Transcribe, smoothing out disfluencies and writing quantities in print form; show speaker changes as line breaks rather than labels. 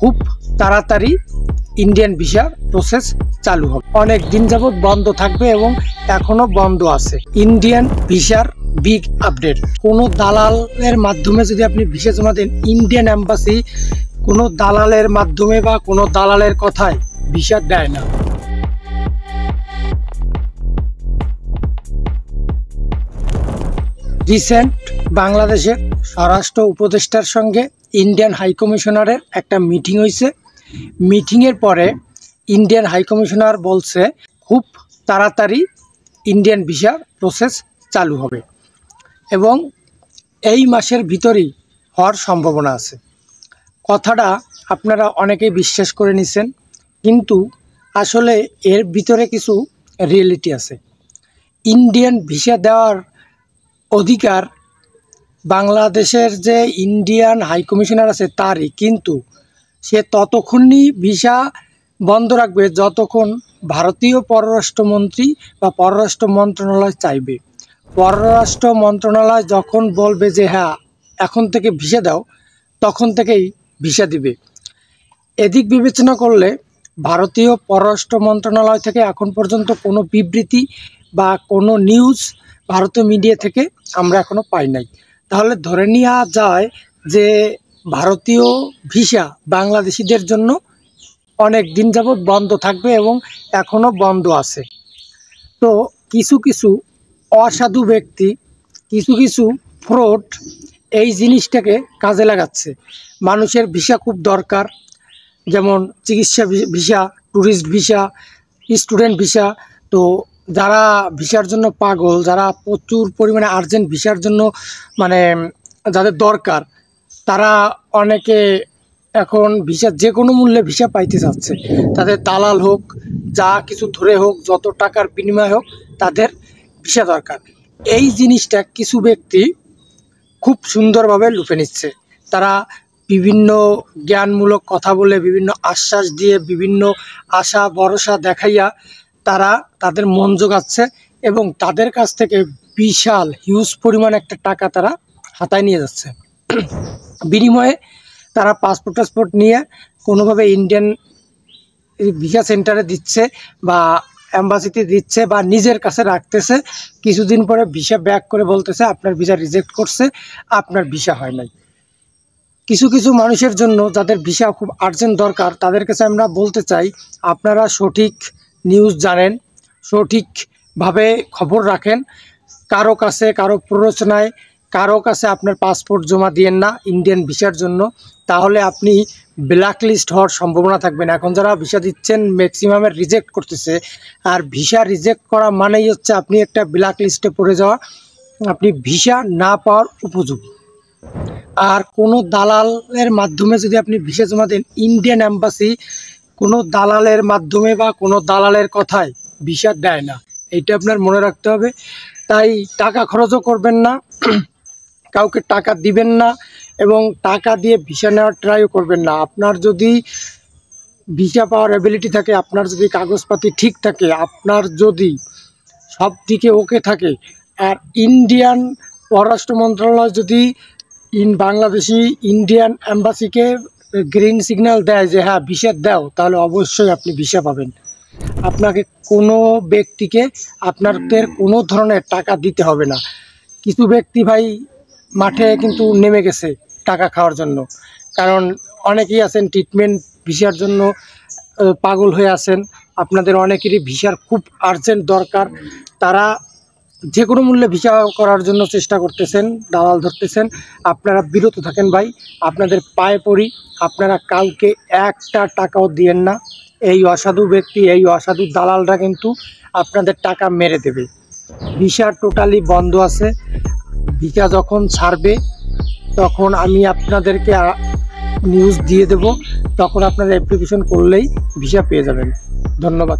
খুব তাড়াতাড়ি ইন্ডিয়ান ভিসার প্রসেস চালু হবে। অনেক দিন যাবত বন্ধ থাকবে এবং এখনো বন্ধ আছে। ইন্ডিয়ান ভিসার বিগ আপডেট। কোনো দালালের মাধ্যমে যদি আপনি ভিসা জমা দেন, ইন্ডিয়ান এম্বাসি কোনো দালালের মাধ্যমে বা কোনো দালালের কথায় ভিসা দেয় না। রিসেন্ট বাংলাদেশের স্বরাষ্ট্র উপদেষ্টার সঙ্গে ইন্ডিয়ান হাইকমিশনারের একটা মিটিং হয়েছে। মিটিংয়ের পরে ইন্ডিয়ান হাইকমিশনার বলছে খুব তাড়াতাড়ি ইন্ডিয়ান ভিসার প্রসেস চালু হবে এবং এই মাসের ভিতরেই হওয়ার সম্ভাবনা আছে। কথাটা আপনারা অনেকেই বিশ্বাস করে নিছেন, কিন্তু আসলে এর ভিতরে কিছু রিয়েলিটি আছে। ইন্ডিয়ান ভিসা দেওয়ার অধিকার বাংলাদেশের যে ইন্ডিয়ান হাইকমিশনার আছে তারই, কিন্তু সে ততক্ষণই ভিসা বন্ধ রাখবে যতক্ষণ ভারতীয় পররাষ্ট্রমন্ত্রী বা পররাষ্ট্র মন্ত্রণালয় চাইবে। পররাষ্ট্র মন্ত্রণালয় যখন বলবে যে হ্যাঁ এখন থেকে ভিসা দাও, তখন থেকেই ভিসা দিবে। এদিক বিবেচনা করলে ভারতীয় পররাষ্ট্র মন্ত্রণালয় থেকে এখন পর্যন্ত কোনো বিবৃতি বা কোনো নিউজ ভারতীয় মিডিয়া থেকে আমরা এখনো পাই নাই। তাহলে ধরে নেওয়া যায় যে ভারতীয় ভিসা বাংলাদেশিদের জন্য অনেক দিন যাবৎ বন্ধ থাকবে এবং এখনো বন্ধ আছে। তো কিছু কিছু অসাধু ব্যক্তি, কিছু কিছু ফ্রড এই জিনিসটাকে কাজে লাগাচ্ছে। মানুষের ভিসা খুব দরকার, যেমন চিকিৎসা visa, tourist visa, student visa. তো যারা ভিসার জন্য পাগল, যারা প্রচুর পরিমাণে আর্জেন্ট ভিসার জন্য মানে যাদের দরকার, তারা অনেকে এখন ভিসা যে কোনো মূল্যে ভিসা পাইতে চাচ্ছে। তাদের দালাল হোক, যা কিছু ধরে হোক, যত টাকার বিনিময় হোক, তাদের ভিসা দরকার। এই জিনিসটা কিছু ব্যক্তি খুব সুন্দরভাবে লুপে নিচ্ছে। তারা বিভিন্ন জ্ঞানমূলক কথা বলে, বিভিন্ন আশ্বাস দিয়ে, বিভিন্ন আশা ভরসা দেখাইয়া তারা তাদের মন জোগাচ্ছে এবং তাদের কাছ থেকে বিশাল হিউজ পরিমাণ একটা টাকা তারা হাতায় নিয়ে যাচ্ছে। বিনিময়ে তারা পাসপোর্ট নিয়ে কোনোভাবে ইন্ডিয়ান ভিসা সেন্টারে দিচ্ছে বা অ্যাম্বাসিতে দিচ্ছে বা নিজের কাছে রাখতেছে। কিছুদিন পরে ভিসা ব্যাক করে বলতেছে আপনার ভিসা রিজেক্ট করছে, আপনার ভিসা হয় নাই। কিছু কিছু মানুষের জন্য যাদের ভিসা খুব আর্জেন্ট দরকার, তাদের কাছে আমরা বলতে চাই আপনারা সঠিক নিউজ জানেন, সঠিকভাবে খবর রাখেন। কারো কাছে, কারো প্ররোচনায়, কারো কাছে আপনার পাসপোর্ট জমা দিয়েন না ইন্ডিয়ান ভিসার জন্য, তাহলে আপনি ব্ল্যাক লিস্ট হওয়ার সম্ভাবনা থাকবে না। এখন যারা ভিসা দিচ্ছেন ম্যাক্সিমামের রিজেক্ট করতেছে, আর ভিসা রিজেক্ট করা মানেই হচ্ছে আপনি একটা ব্ল্যাক লিস্টে পড়ে যাওয়া, আপনি ভিসা না পাওয়ার উপযোগী। আর কোনো দালালের মাধ্যমে যদি আপনি ভিসা জমা দেন, ইন্ডিয়ান এম্বাসি কোনো দালালের মাধ্যমে বা কোনো দালালের কথায় ভিসা দেয় না, এইটা আপনার মনে রাখতে হবে। তাই টাকা খরচও করবেন না, কাউকে টাকা দিবেন না এবং টাকা দিয়ে ভিসা নেওয়ার ট্রাইও করবেন না। আপনার যদি ভিসা পাওয়ার অ্যাবিলিটি থাকে, আপনার যদি কাগজপাতি ঠিক থাকে, আপনার যদি সব দিকে ওকে থাকে, আর ইন্ডিয়ান পররাষ্ট্র মন্ত্রণালয় যদি বাংলাদেশি ইন্ডিয়ান এম্বাসিকে গ্রিন সিগন্যাল দেয় যে হ্যাঁ ভিসা দাও, তাহলে অবশ্যই আপনি ভিসা পাবেন। আপনাকে কোনো ব্যক্তিকে আপনাদের কোনো ধরনের টাকা দিতে হবে না। কিছু ব্যক্তি ভাই মাঠে কিন্তু নেমে গেছে টাকা খাওয়ার জন্য, কারণ অনেকেই আছেন ট্রিটমেন্ট ভিসার জন্য পাগল হয়ে আছেন। আপনাদের অনেকেরই ভিসার খুব আর্জেন্ট দরকার, তারা যে কোনো মূল্যে ভিসা করার জন্য চেষ্টা করতেছেন, দালাল ধরতেছেন। আপনারা বিরত থাকেন ভাই, আপনাদের পায়ে পড়ি, আপনারা কাউকে একটা টাকাও দিয়েন না। এই অসাধু ব্যক্তি, এই অসাধু দালালরা কিন্তু আপনাদের টাকা মেরে দেবে। ভিসা টোটালি বন্ধ আছে। ভিসা যখন ছাড়বে তখন আমি আপনাদেরকে নিউজ দিয়ে দেব, তখন আপনারা অ্যাপ্লিকেশন করলেই ভিসা পেয়ে যাবেন। ধন্যবাদ।